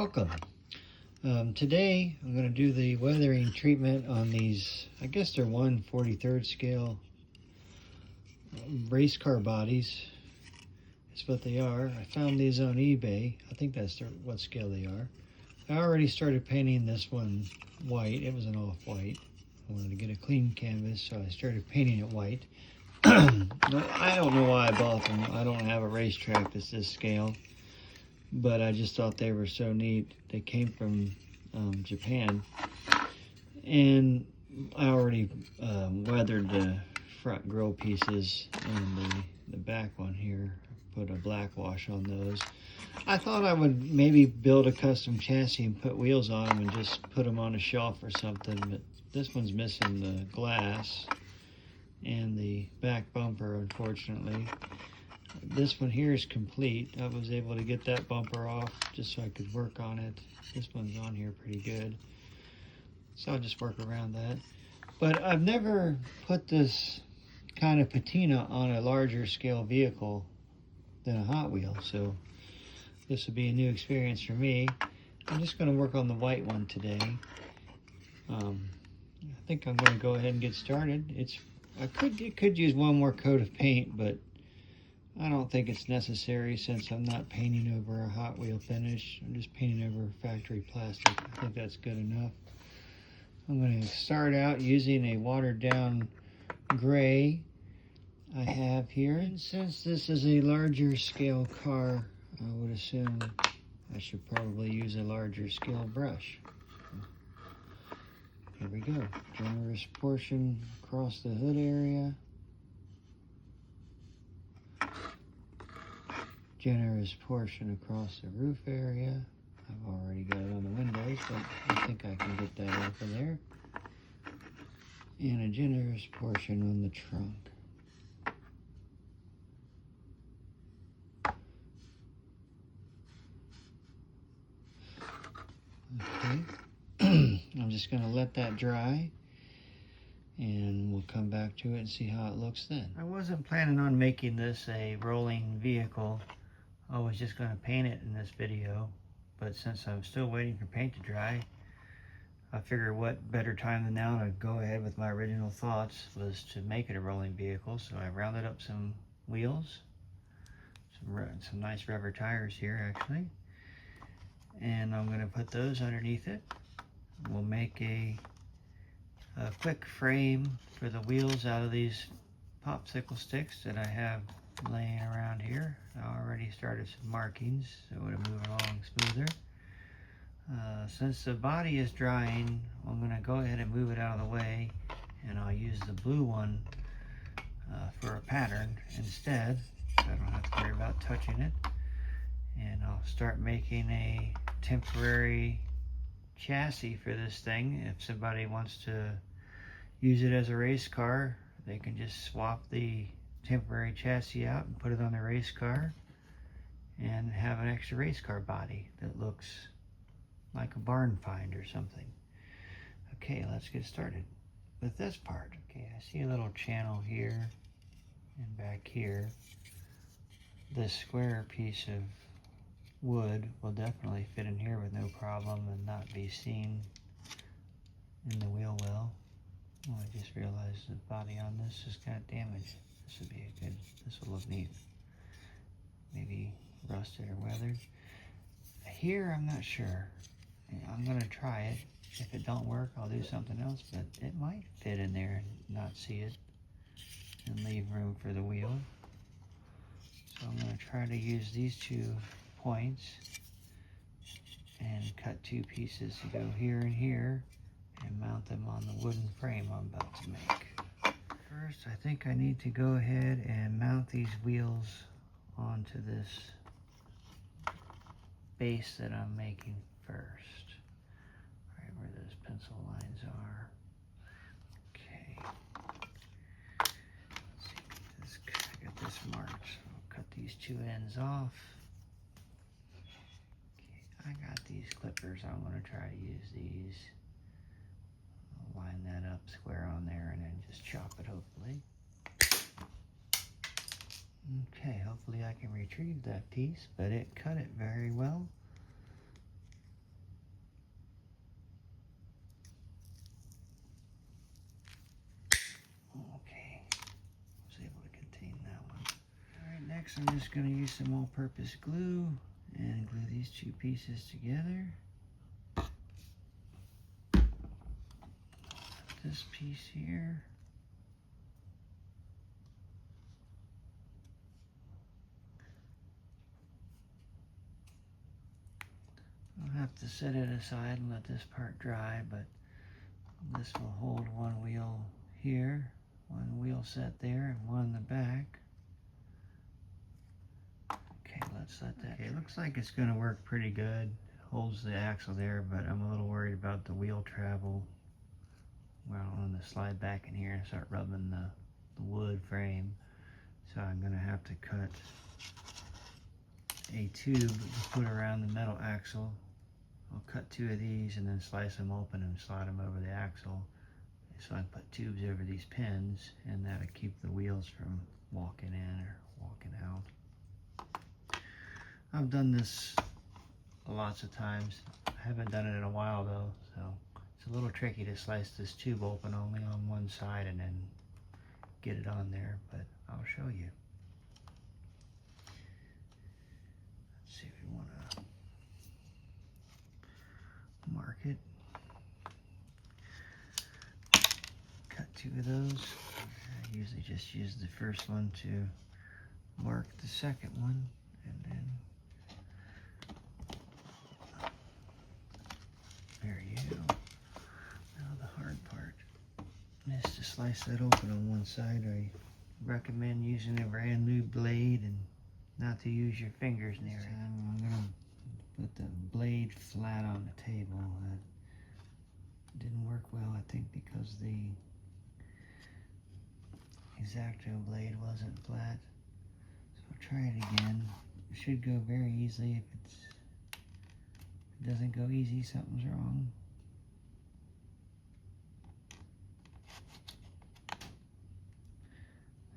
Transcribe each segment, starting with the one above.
Welcome. Today I'm going to do the weathering treatment on these, I guess they're 1/43 scale race car bodies. That's what they are. I found these on eBay. I think that's what scale they are. I already started painting this one white. It was an off-white. I wanted to get a clean canvas, so I started painting it white. I don't know why I bought them. I don't have a racetrack that's this scale, but I just thought they were so neat. They came from Japan, and I already weathered the front grill pieces and the back one here. Put a black wash on those. I thought I would maybe build a custom chassis and put wheels on them and just put them on a shelf or something, but this one's missing the glass and the back bumper, unfortunately. This one here is complete. I was able to get that bumper off just so I could work on it. This one's on here pretty good, so I'll just work around that. But I've never put this kind of patina on a larger scale vehicle than a Hot Wheel, so this will be a new experience for me. I'm just going to work on the white one today. I think I'm going to go ahead and get started. I could use one more coat of paint, but I don't think it's necessary since I'm not painting over a Hot Wheel finish. I'm just painting over factory plastic. I think that's good enough. I'm going to start out using a watered down gray I have here. And since this is a larger scale car, I would assume I should probably use a larger scale brush. Here we go. Generous portion across the hood area. Generous portion across the roof area. I've already got it on the windows, but I think I can get that off of there. And a generous portion on the trunk. Okay. I'm just going to let that dry, and we'll come back to it and see how it looks then. I wasn't planning on making this a rolling vehicle. I was just going to paint it in this video, but since I'm still waiting for paint to dry, I figured what better time than now to go ahead with my original thoughts was to make it a rolling vehicle. So I rounded up some wheels, some nice rubber tires here actually, and I'm going to put those underneath it. We'll make a quick frame for the wheels out of these popsicle sticks that I have laying around here. I already started some markings so it would move along smoother. Since the body is drying, I'm going to go ahead and move it out of the way, and I'll use the blue one for a pattern instead, so I don't have to worry about touching it. And I'll start making a temporary chassis for this thing. If somebody wants to use it as a race car, they can just swap the temporary chassis out and put it on the race car and have an extra race car body that looks like a barn find or something. Okay, let's get started with this part. Okay, I see a little channel here and back here. This square piece of wood will definitely fit in here with no problem and not be seen in the wheel well. Oh, I just realized the body on this has got damaged. This would be this will look neat. Maybe rusted or weathered. Here, I'm not sure. I'm gonna try it. If it don't work, I'll do something else, but it might fit in there and not see it and leave room for the wheel. So I'm gonna try to use these 2 points and cut 2 pieces to go here and here and mount them on the wooden frame I'm about to make. First, I think I need to go ahead and mount these wheels onto this base that I'm making first. Right where those pencil lines are. Okay. Let's see, I got this marked. So I'll cut these 2 ends off. I got these clippers. I'm going to try to use these. I'll line that up square on there and then just chop it, hopefully. Okay, hopefully I can retrieve that piece, but it cut it very well. Next, I'm just going to use some all-purpose glue and glue these two pieces together. This piece here. I'll have to set it aside and let this part dry, but this will hold one wheel here, one wheel set there, and one in the back. Okay, let's let that. Okay, it looks like it's going to work pretty good. Holds the axle there, but I'm a little worried about the wheel travel. Well, I'm going to slide back in here and start rubbing the wood frame. So I'm going to have to cut a tube to put around the metal axle. I'll cut two of these and then slice them open and slide them over the axle. So I can put tubes over these pins, and that'll keep the wheels from walking in or walking out. I've done this lots of times. I haven't done it in a while though, so it's a little tricky to slice this tube open only on one side and then get it on there, but I'll show you. Let's see if we want to mark it. Cut two of those. I usually just use the first one to mark the second one, and then there you go. Now the hard part is to slice that open on one side. I recommend using a brand new blade and not to use your fingers near it. I'm going to put the blade flat on the table. That didn't work well, I think, because the X-Acto blade wasn't flat. So I'll try it again. It should go very easily. If it doesn't go easy, something's wrong.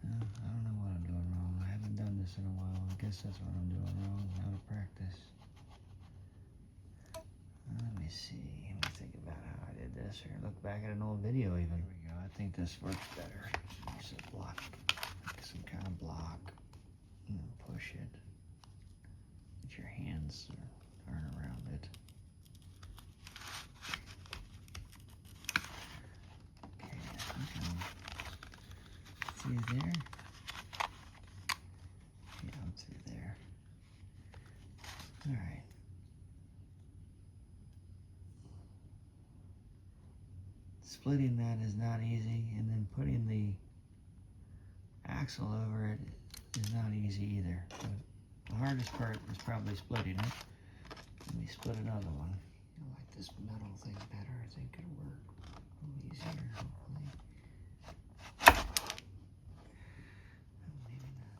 I don't know what I'm doing wrong. I haven't done this in a while. I guess that's what I'm doing wrong. Out of practice. Let me see. Let me think about how I did this, or look back at an old video even. Here we go. I think this works better. Use a block, like some kind of block, and then push it. Get your hands turn around it. Okay, I think I'm through there. Yeah, I'm through there. All right. Splitting that is not easy, and then putting the axle over it is not easy either. But the hardest part is probably splitting it. Let me split another one. I like this metal thing better. I think it'll work a little easier, hopefully. Maybe not.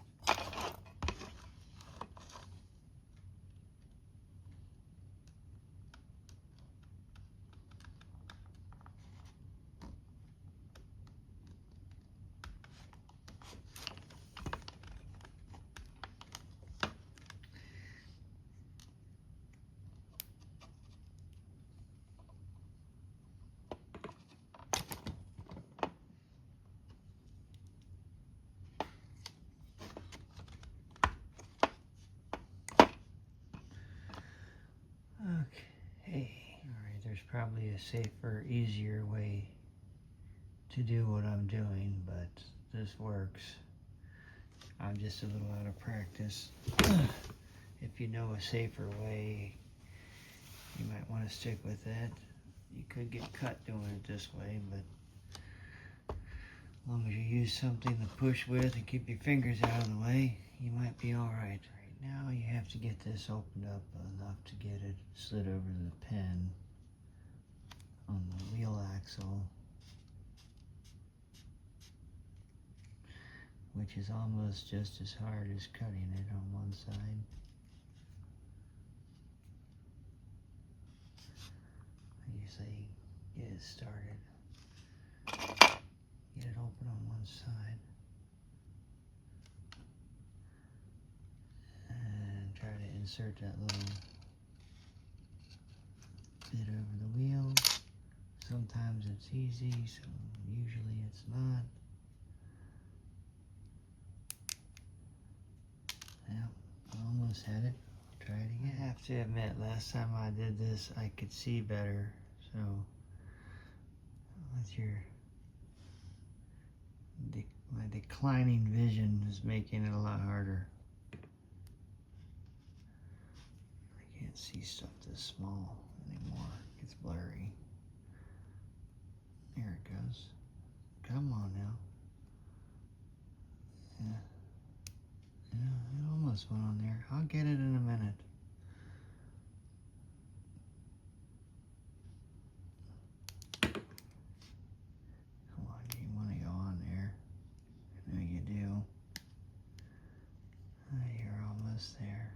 Okay, alright, there's probably a safer, easier way to do what I'm doing, but this works. I'm just a little out of practice. If you know a safer way, you might want to stick with it. You could get cut doing it this way, but as long as you use something to push with and keep your fingers out of the way, you might be alright. Now you have to get this opened up enough to get it slid over the pin on the wheel axle, which is almost just as hard as cutting it on one side. I usually get it started, get it open on one side, try to insert that little bit over the wheel. Sometimes it's easy, so usually it's not. almost had it. I'll try it again. I have to admit, last time I did this, I could see better. So, with my declining vision is making it a lot harder. I can't see stuff this small anymore. It's blurry. There it goes. Come on now. Yeah, it almost went on there. I'll get it in a minute. Come on, you want to go on there. I know you do. You're almost there.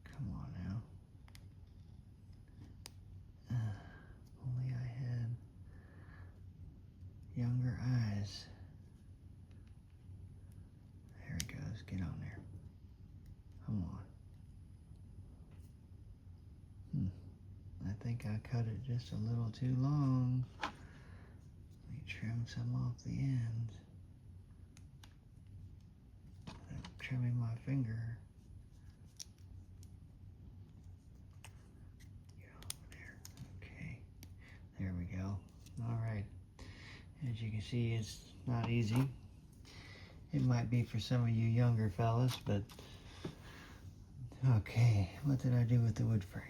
Come on now. Only I had younger eyes. There it goes. Get on there. Come on. I think I cut it just a little too long. Let me trim some off the end. I'm trimming my finger. Get over there. Okay. There we go. All right. As you can see, it's not easy. It might be for some of you younger fellas, but okay. What did I do with the wood frame?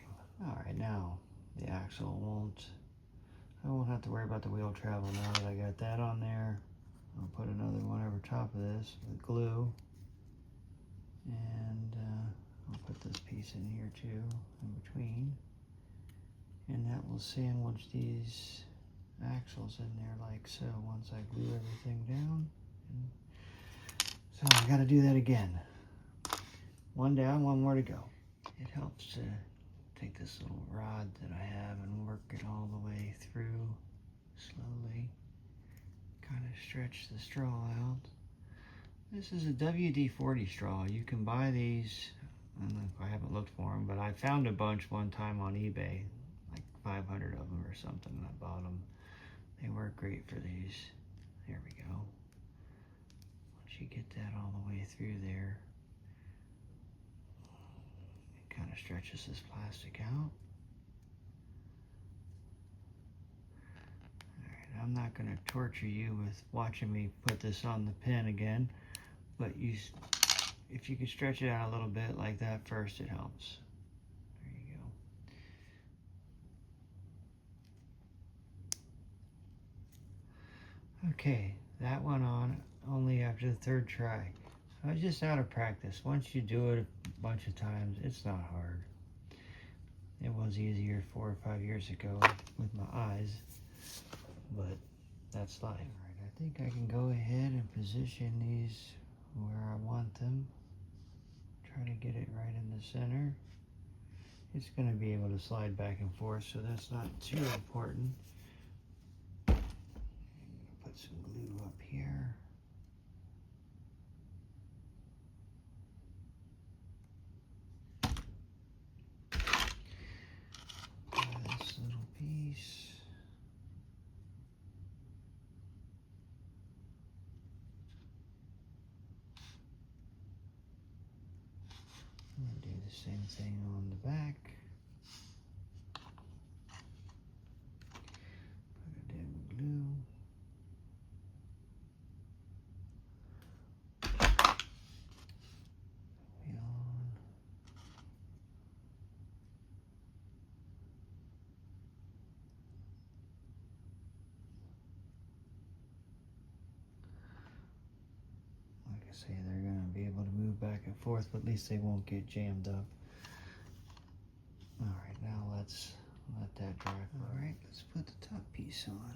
All right, now the axle I won't have to worry about the wheel travel now that I got that on there. I'll put another one over top of this with glue, and I'll put this piece in here too, in between, and that will sandwich these axles in there like so once I glue everything down. So I got to do that again. One down, one more to go. It helps to take this little rod that I have and work it all the way through slowly. Kind of stretch the straw out. This is a WD-40 straw. You can buy these, I haven't looked for them, but I found a bunch one time on eBay, like 500 of them or something, and I bought them. They work great for these. There we go. Once you get that all the way through there, it kind of stretches this plastic out. Alright, I'm not going to torture you with watching me put this on the pin again, but if you can stretch it out a little bit like that first, it helps. There you go. Okay, that went on only after the third try. I was just out of practice. Once you do it a bunch of times, it's not hard. It was easier 4 or 5 years ago with my eyes, but that's life. All right, I think I can go ahead and position these where I want them. Try to get it right in the center. It's going to be able to slide back and forth, so that's not too important. I'm going to put some glue up here. This little piece. I'm going to do the same thing on the back. Put it in glue. Say they're going to be able to move back and forth, but at least they won't get jammed up. Alright, now let's let that dry. Alright, let's put the top piece on.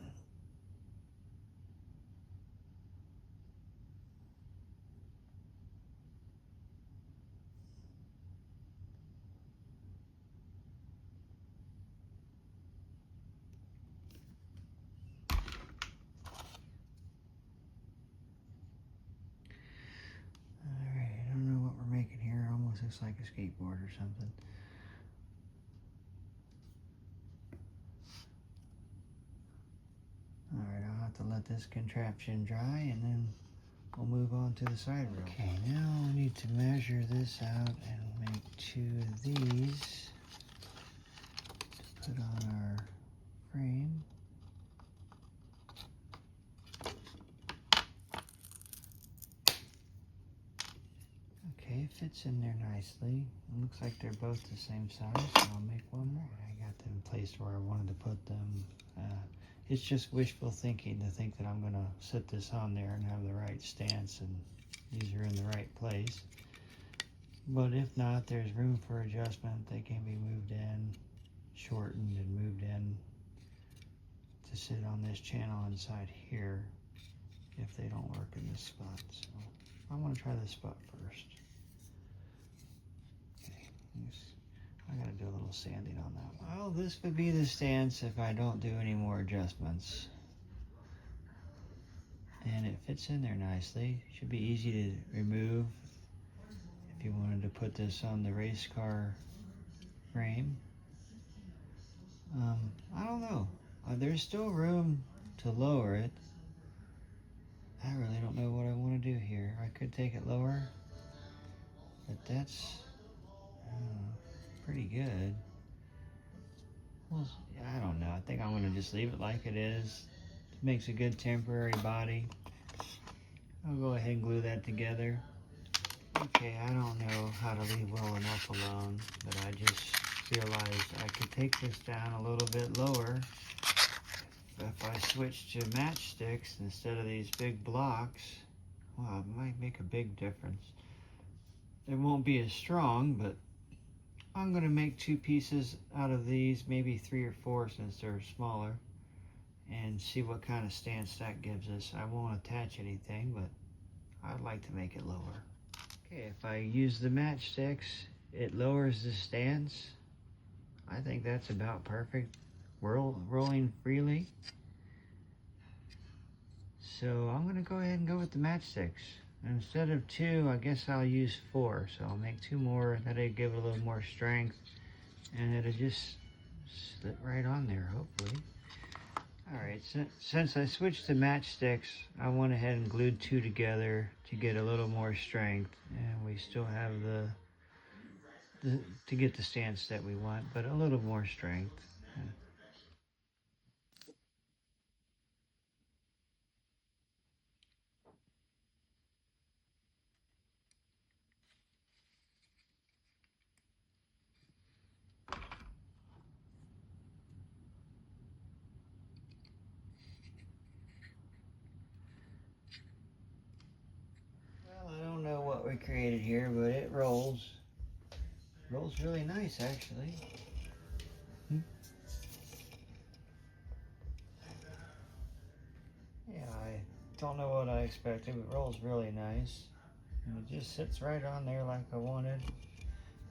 Looks like a skateboard or something. Alright, I'll have to let this contraption dry and then we'll move on to the side rail. Okay, now we need to measure this out and make 2 of these to put on our frame. Okay, it fits in there nicely. It looks like they're both the same size, so I'll make one more. I got them placed where I wanted to put them. It's just wishful thinking to think that I'm going to sit this on there and have the right stance and these are in the right place. But if not, there's room for adjustment. They can be moved in, shortened, and moved in to sit on this channel inside here if they don't work in this spot. So I want to try this spot first. I gotta do a little sanding on that one. Well, this would be the stance if I don't do any more adjustments. And it fits in there nicely. Should be easy to remove if you wanted to put this on the race car frame. I don't know. There's still room to lower it. I really don't know what I want to do here. I could take it lower, but that's pretty good. Well, I don't know. I think I'm going to just leave it like it is. It makes a good temporary body. I'll go ahead and glue that together. Okay, I don't know how to leave well enough alone, but I just realized I could take this down a little bit lower if I switch to matchsticks instead of these big blocks. Wow, it might make a big difference. It won't be as strong, but I'm going to make 2 pieces out of these, maybe 3 or 4 since they're smaller, and see what kind of stance that gives us. I won't attach anything, but I'd like to make it lower. Okay, if I use the matchsticks, it lowers the stance. I think that's about perfect. Rolling freely. So I'm going to go ahead and go with the matchsticks. Instead of 2, I guess I'll use 4. So I'll make 2 more. That'll give it a little more strength. And it'll just slip right on there, hopefully. Alright, since I switched to matchsticks, I went ahead and glued 2 together to get a little more strength. And we still have to get the stance that we want, but a little more strength. Well, I don't know what we created here, but it rolls. Rolls really nice, actually. Yeah, I don't know what I expected. It rolls really nice. And it just sits right on there like I wanted.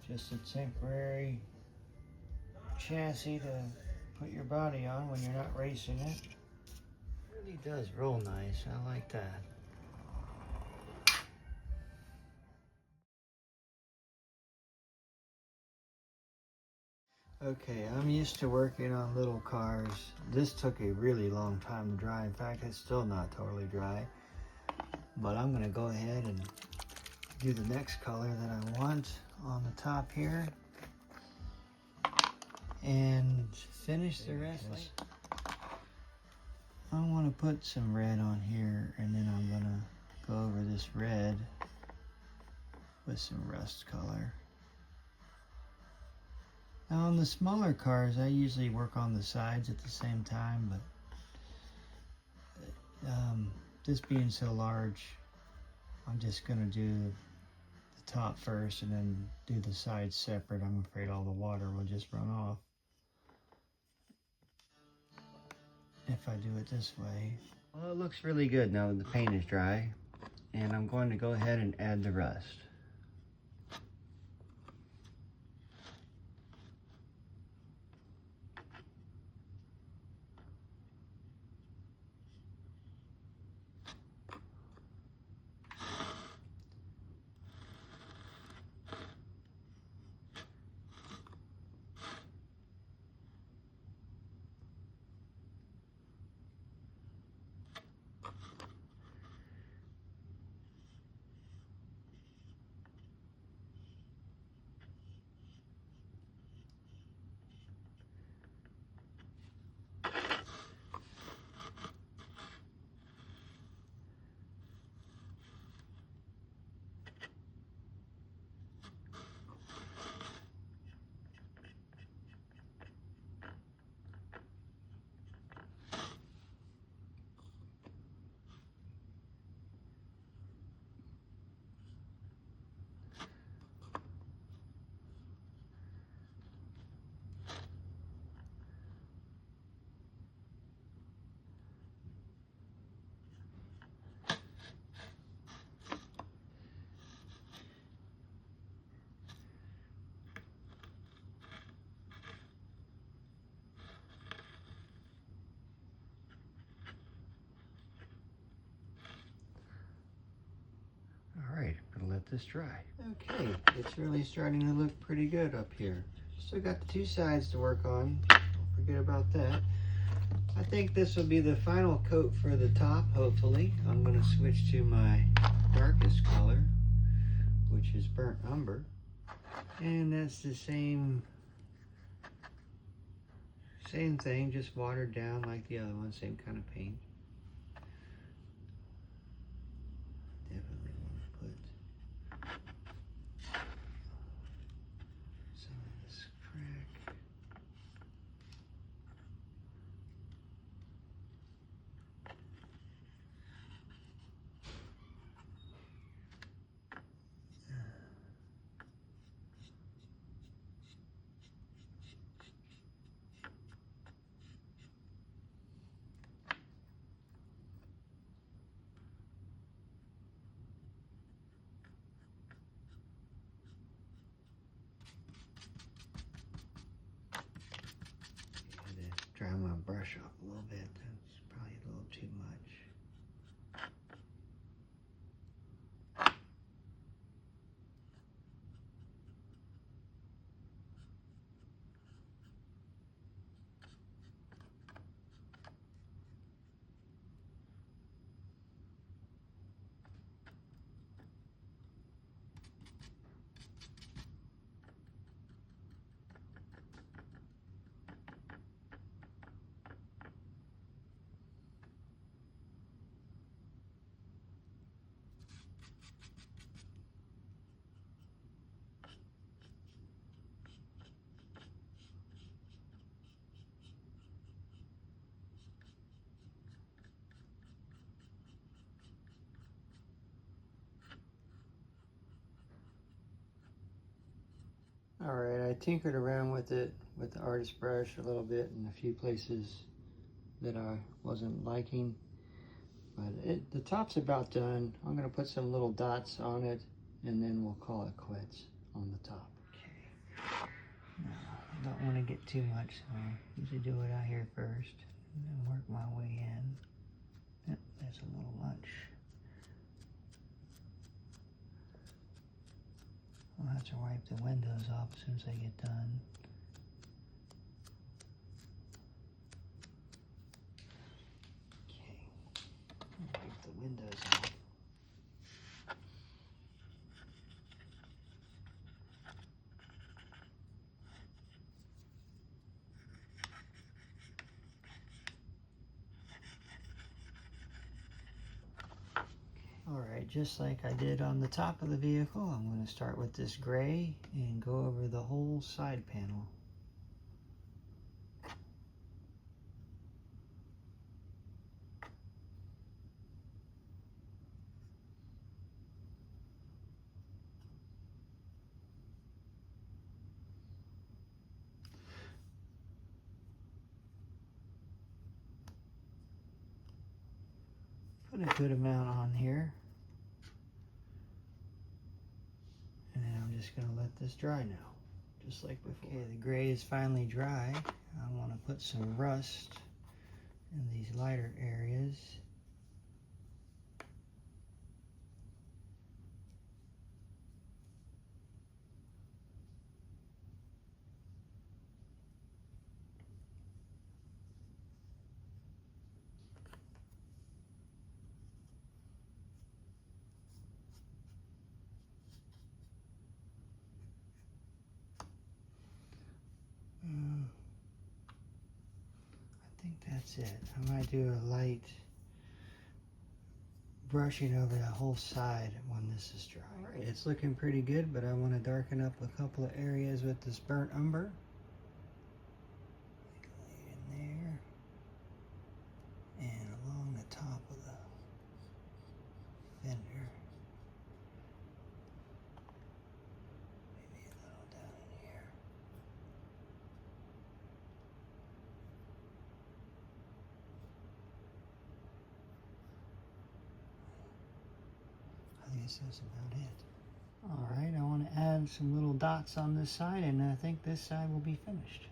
Just a temporary chassis to put your body on when you're not racing it. It really does roll nice. I like that. Okay, I'm used to working on little cars. This took a really long time to dry. In fact, it's still not totally dry. But I'm gonna go ahead and do the next color that I want on the top here. And finish the rest. I want to put some red on here, and then I'm gonna go over this red with some rust color. Now on the smaller cars, I usually work on the sides at the same time, but this being so large, I'm just gonna do the top first and then do the sides separate. I'm afraid all the water will just run off if I do it this way. Well, it looks really good now that the paint is dry, and I'm going to go ahead and add the rust. this dry. Okay, it's really starting to look pretty good up here. Still got the two sides to work on. Don't forget about that. I think this will be the final coat for the top, hopefully. I'm going to switch to my darkest color, which is burnt umber. And that's the same thing, just watered down like the other one, same kind of paint. Definitely want to put some of this crack. Dry my brush off a little bit. That's probably a little too much. Alright, I tinkered around with it with the artist brush a little bit in a few places that I wasn't liking. But the top's about done. I'm going to put some little dots on it and then we'll call it quits on the top. Okay. Now, I don't want to get too much, so I usually do it out here first and then work my way in. Yep, that's a little much. I'll have to wipe the windows off as soon as I get done. Okay, wipe the windows off. Alright, just like I did on the top of the vehicle, I'm going to start with this gray and go over the whole side panel. Put a good amount on here. And then I'm just going to let this dry now, just like before. Okay, the gray is finally dry. I want to put some rust in these lighter areas. I think that's it. I might do a light brushing over the whole side when this is dry. Alright, it's looking pretty good, but I want to darken up a couple of areas with this burnt umber. Lay it in there. And along the top of the fender. Maybe a little down in here. I guess that's about it. Alright, I want to add some little dots on this side, and I think this side will be finished.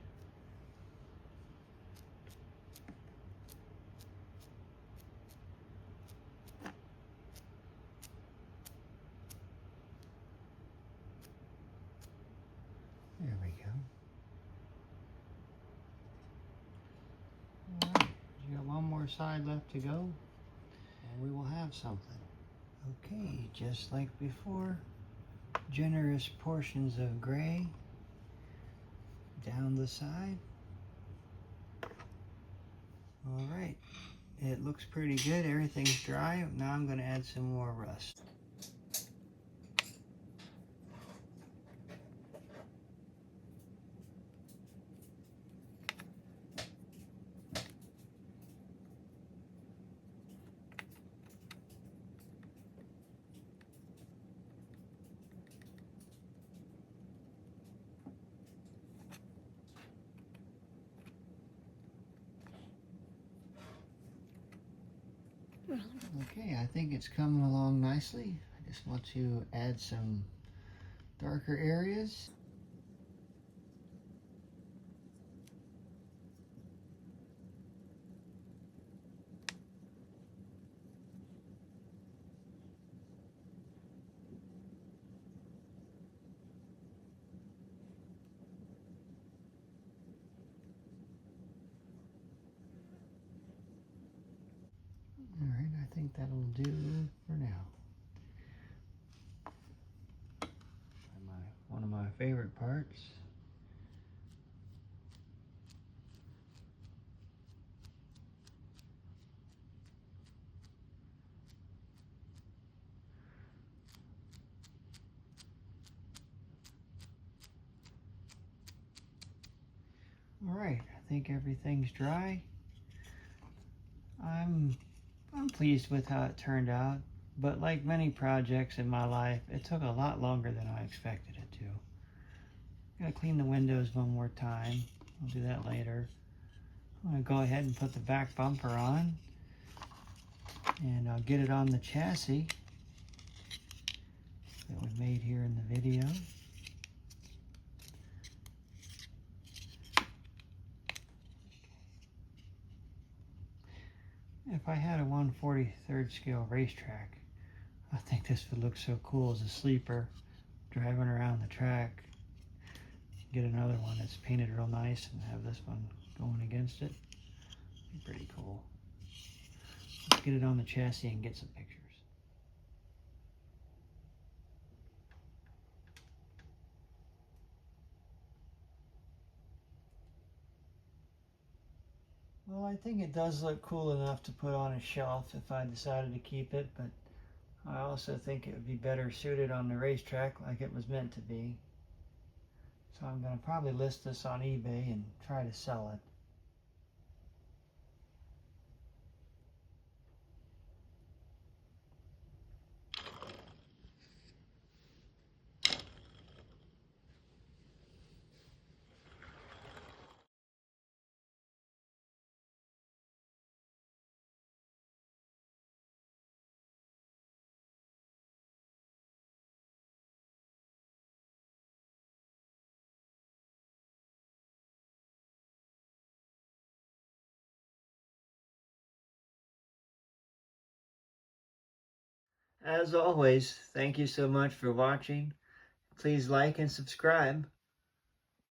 more side left to go, and we will have something. Okay, just like before, generous portions of gray down the side. All right, it looks pretty good. Everything's dry. Now I'm going to add some more rust. Okay, I think it's coming along nicely. I just want to add some darker areas. All right, I think that'll do for now. One of my favorite parts. All right, I think everything's dry. I'm pleased with how it turned out, but like many projects in my life, it took a lot longer than I expected it to. Gotta clean the windows one more time. I'll do that later. I'm gonna go ahead and put the back bumper on, and I'll get it on the chassis that we made here in the video. If I had a 1/43rd scale racetrack, I think this would look so cool as a sleeper, driving around the track. Get another one that's painted real nice and have this one going against it. Be pretty cool. Let's get it on the chassis and get some pictures. Well, I think it does look cool enough to put on a shelf if I decided to keep it, but I also think it would be better suited on the racetrack like it was meant to be. So I'm going to probably list this on eBay and try to sell it. As always, thank you so much for watching. Please like and subscribe.